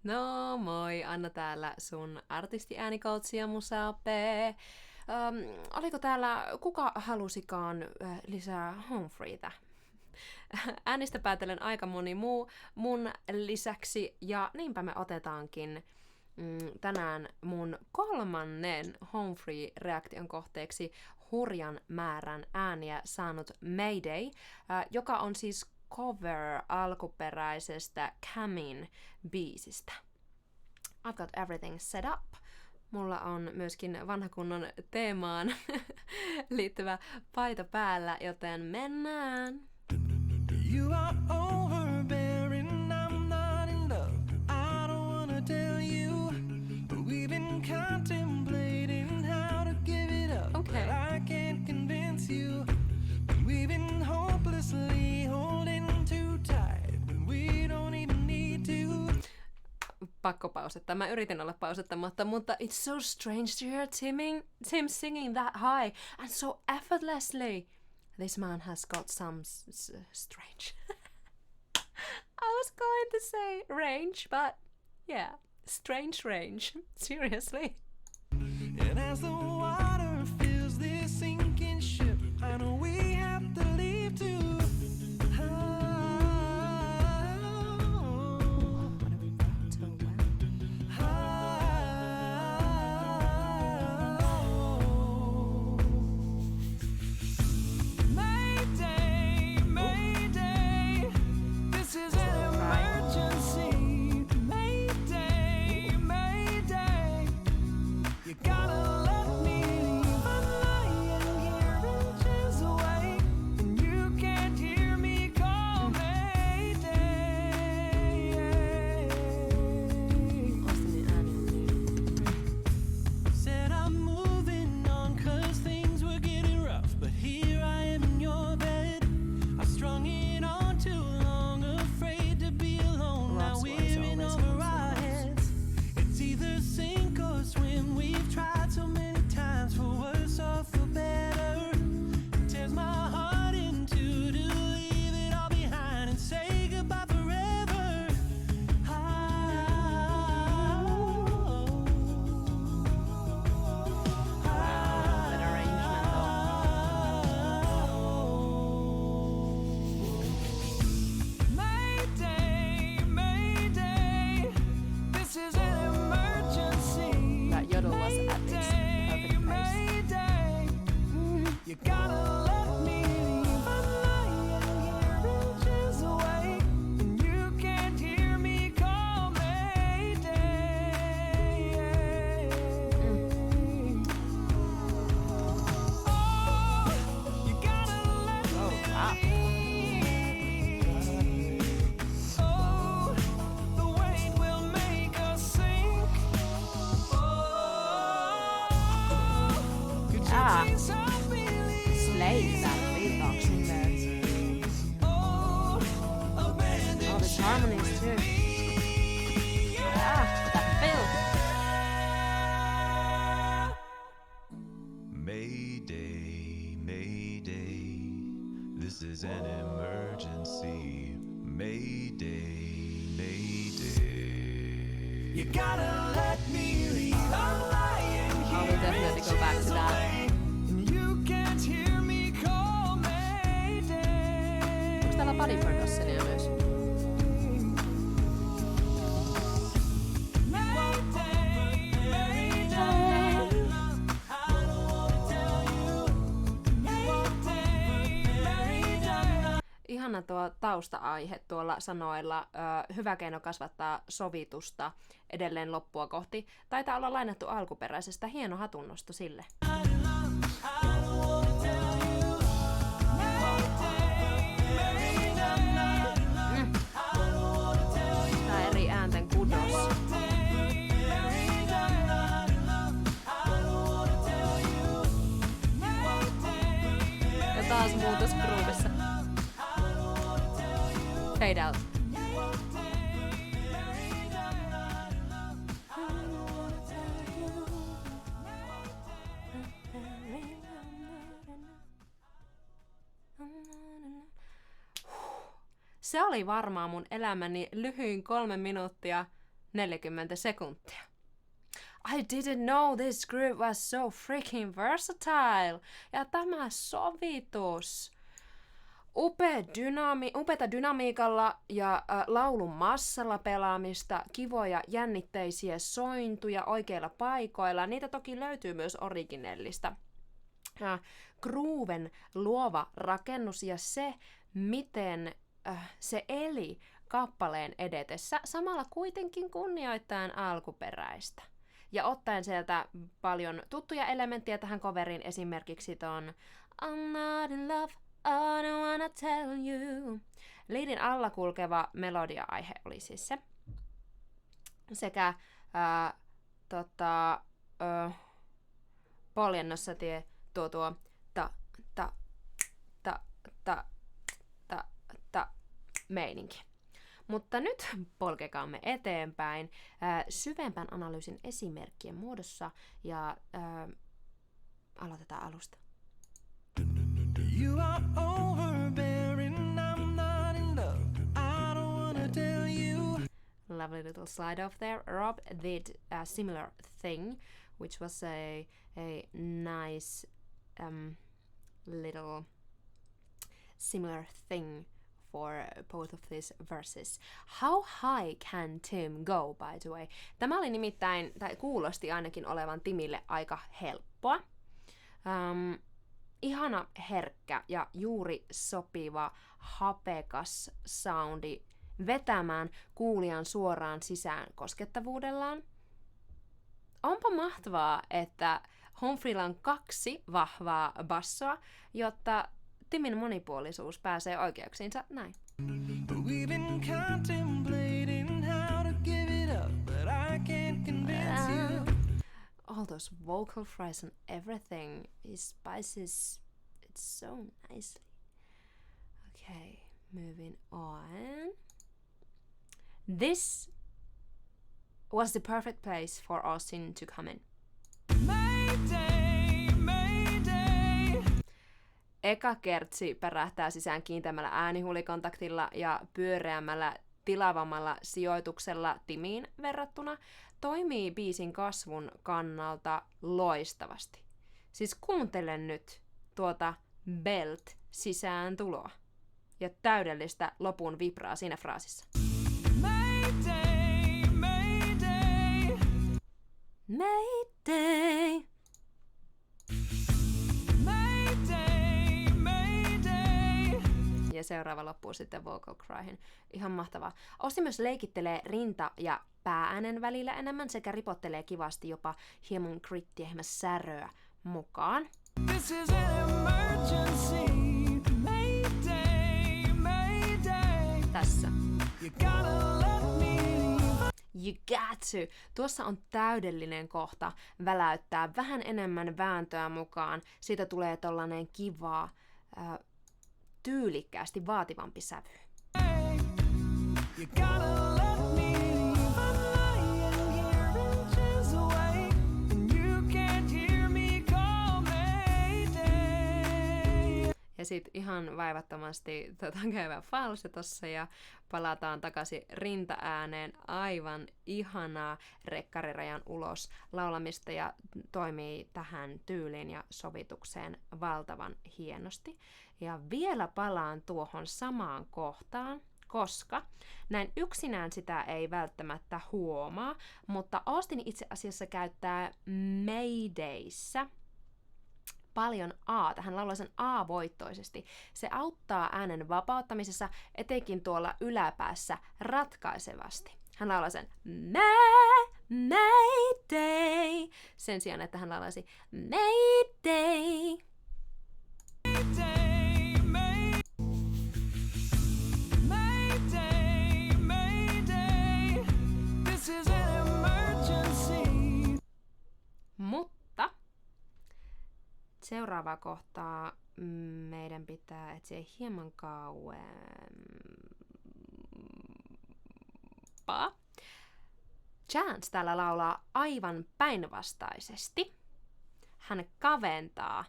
No moi, Anna täällä, sun artistiäänikoutsi ja musape. Oliko täällä, kuka halusikaan lisää Humphreitä? Äänistä päätellen aika moni muu mun lisäksi, ja niinpä me otetaankin tänään mun kolmannen Humphrey-reaktion kohteeksi hurjan määrän ääniä saanut Mayday, joka on siis cover alkuperäisestä Camin biisistä. I've got everything set up. Mulla on myöskin vanha kunnon teemaan liittyvä paita päällä, joten mennään! You are overbearing, I'm not in love. I don't wanna tell you, but we've been contemplating how to give it up. Okay. But I can't convince you. We've been hopelessly holding too tight, but we don't even need to. Pakko pausetta. Mä yritin olla pausettamatta, mutta it's so strange to hear Tim singing that high and so effortlessly. This man has got some strange. I was going to say range, but yeah, strange range. Seriously. And as the water fills this sinking ship, I know we have to leave too. Slay that beatbox in there. Oh, the harmonies too. That feel. Mayday, mayday, this is an emergency. Mayday, mayday. You gotta let me leave. I'm lying here. I will definitely go back to that. Täällä body percussionia myös. Ihana tuo tausta-aihe tuolla sanoilla. Hyvä keino kasvattaa sovitusta edelleen loppua kohti. Taitaa olla lainattu alkuperäisestä. Hieno hatunnosto sille. Eri äänten kudos. Ja taas muutos groovissa. Fade out. Se oli varmaan mun elämäni lyhyin 3 minuuttia. 40 sekuntia. I didn't know this group was so freaking versatile. Ja tämä sovitus. Upeata dynamiikalla ja laulun massalla pelaamista, kivoja jännitteisiä sointuja oikeilla paikoilla. Niitä toki löytyy myös originellista. Grooven luova rakennus ja se, miten se eli kappaleen edetessä, samalla kuitenkin kunnioittaen alkuperäistä. Ja ottaen sieltä paljon tuttuja elementtejä tähän coveriin, esimerkiksi ton I'm not in love, I don't wanna tell you. Leadin alla kulkeva melodia-aihe oli siis se. Sekä poljennossa tuo ta meininki. Mutta nyt polkekaamme eteenpäin syvempän analyysin esimerkkien muodossa ja aloitetaan alusta. You are overbearing, I'm not in love, I don't wanna tell you. Lovely little slide off there. Rob did a similar thing, which was a nice little similar thing for both of these verses. How high can Tim go, by the way? Tämä oli nimittäin, tai kuulosti ainakin olevan Timille aika helppoa. Ihana herkkä ja juuri sopiva hapekas soundi vetämään kuulijan suoraan sisään koskettavuudellaan. Onpa mahtavaa, että Humphreylla on 2 vahvaa bassoa, jotta Timin monipuolisuus pääsee oikeuksiinsa näin. We've been contemplating how to give it up, but I can't convince you. All those vocal fries and everything, he spices it so nicely. Okay, moving on. This was the perfect place for Austin to come in. Mayday, mayday. Eka kertsi pärähtää sisään kiinteämällä äänihulikontaktilla ja pyöreämmällä tilavammalla sijoituksella Timiin verrattuna toimii biisin kasvun kannalta loistavasti. Siis kuuntele nyt tuota belt sisään tuloa ja täydellistä lopun vibraa siinä fraasissa. Mayday, mayday. Mayday. Mayday, mayday. Ja seuraava loppuu sitten vocal cryhin. Ihan mahtavaa. Austin myös leikittelee rinta- ja päääänen välillä enemmän sekä ripottelee kivasti jopa hieman grittiä, hieman säröä mukaan. This is an emergency. Mayday, mayday. Tässä. You gotta let me leave. You got to. Tuossa on täydellinen kohta väläyttää vähän enemmän vääntöä mukaan. Siitä tulee tollanen kiva, tyylikkäästi vaativampi sävy. You gotta let me leave. I'm lying here inches away, and you can't hear me call Mayday. Ja sit ihan vaivattomasti käydään falsetossa ja palataan takaisin rintaääneen. Aivan ihanaa rekkarirajan ulos laulamista ja toimii tähän tyyliin ja sovitukseen valtavan hienosti. Ja vielä palaan tuohon samaan kohtaan, koska näin yksinään sitä ei välttämättä huomaa, mutta Austin itse asiassa käyttää Maydayssä paljon A. Hän laulaa sen A-voittoisesti. Se auttaa äänen vapauttamisessa, etenkin tuolla yläpäässä ratkaisevasti. Hän laulaa sen Mayday sen sijaan, että hän laulaisi Mayday. Mutta seuraavaa kohtaa meidän pitää etsiä hieman kauempaa. Chance täällä laulaa aivan päinvastaisesti. Hän kaventaa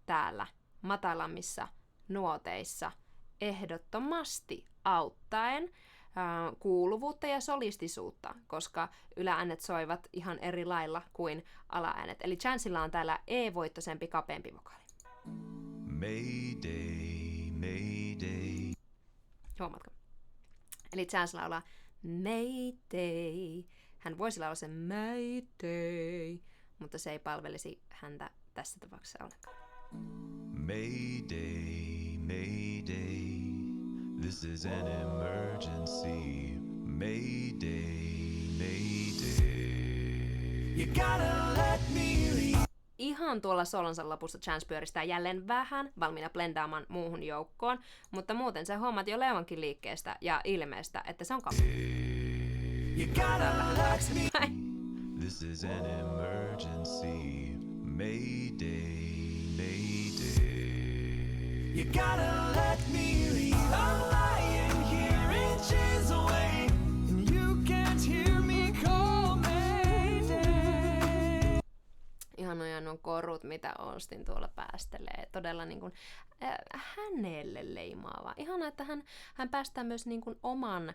täällä matalammissa nuoteissa ehdottomasti auttaen kuuluvuutta ja solistisuutta, koska ylääänet soivat ihan eri lailla kuin alaäänet. Eli Chancella on täällä E-voittoisempi, kapeampi vokaali. Mayday, mayday. Huomaatko? Eli Chance laulaa Mayday. Hän voisi laulaa sen Mayday, mutta se ei palvelisi häntä tässä tapauksessa ollenkaan. Mayday, mayday. This is an emergency. Mayday, mayday. You gotta let me leave. Ihan tuolla solonsa lopussa Chance pyöristää jälleen vähän, valmiina blendaamaan muuhun joukkoon, mutta muuten sä huomaat jo Leonkin liikkeestä ja ilmeestä, että se on kapea. You gotta let me. This is an emergency. Mayday, mayday. You gotta let me leave. I'm lying here inches away, and you can't hear me call mayday. Ihanoja nuo korut, mitä Austin tuolla päästelee. Todella niin kuin, hänelle leimaava. Ihana, että hän päästää myös niin kuin oman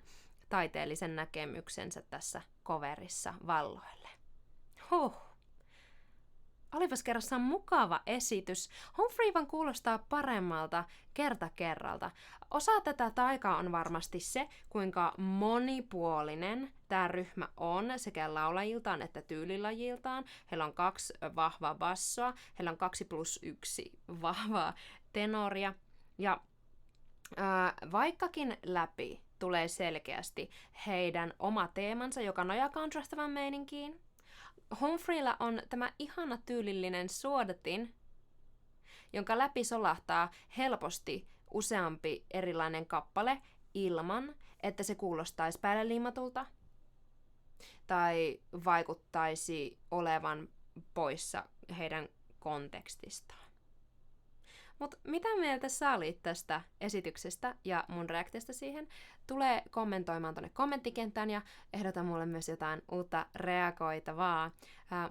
taiteellisen näkemyksensä tässä coverissa valloille. Olipas kerrassaan mukava esitys. Humphrey vaan kuulostaa paremmalta kerta kerralta. Osa tätä taikaa on varmasti se, kuinka monipuolinen tämä ryhmä on sekä laulajiltaan että tyylilajiltaan. Heillä on 2 vahvaa bassoa, heillä on 2+1 vahvaa tenoria. Ja vaikkakin läpi tulee selkeästi heidän oma teemansa, joka nojaa kontrastavan meininkiin, Humphreylla on tämä ihana tyylillinen suodatin, jonka läpi solahtaa helposti useampi erilainen kappale ilman, että se kuulostaisi päälle liimatulta tai vaikuttaisi olevan poissa heidän kontekstistaan. Mutta mitä mieltä sä olit tästä esityksestä ja mun reaktiosta siihen? Tule kommentoimaan tonne kommenttikenttään ja ehdota mulle myös jotain uutta reagoitavaa.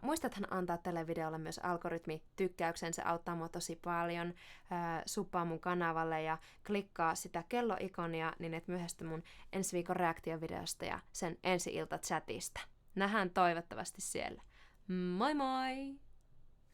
Muistathan antaa tälle videolle myös algoritmi-tykkäyksen, se auttaa mua tosi paljon. Suppaa mun kanavalle ja klikkaa sitä kelloikonia, niin et myöhästy mun ensi viikon reaktiovideosta ja sen ensi-ilta chatista. Nähdään toivottavasti siellä. Moi moi!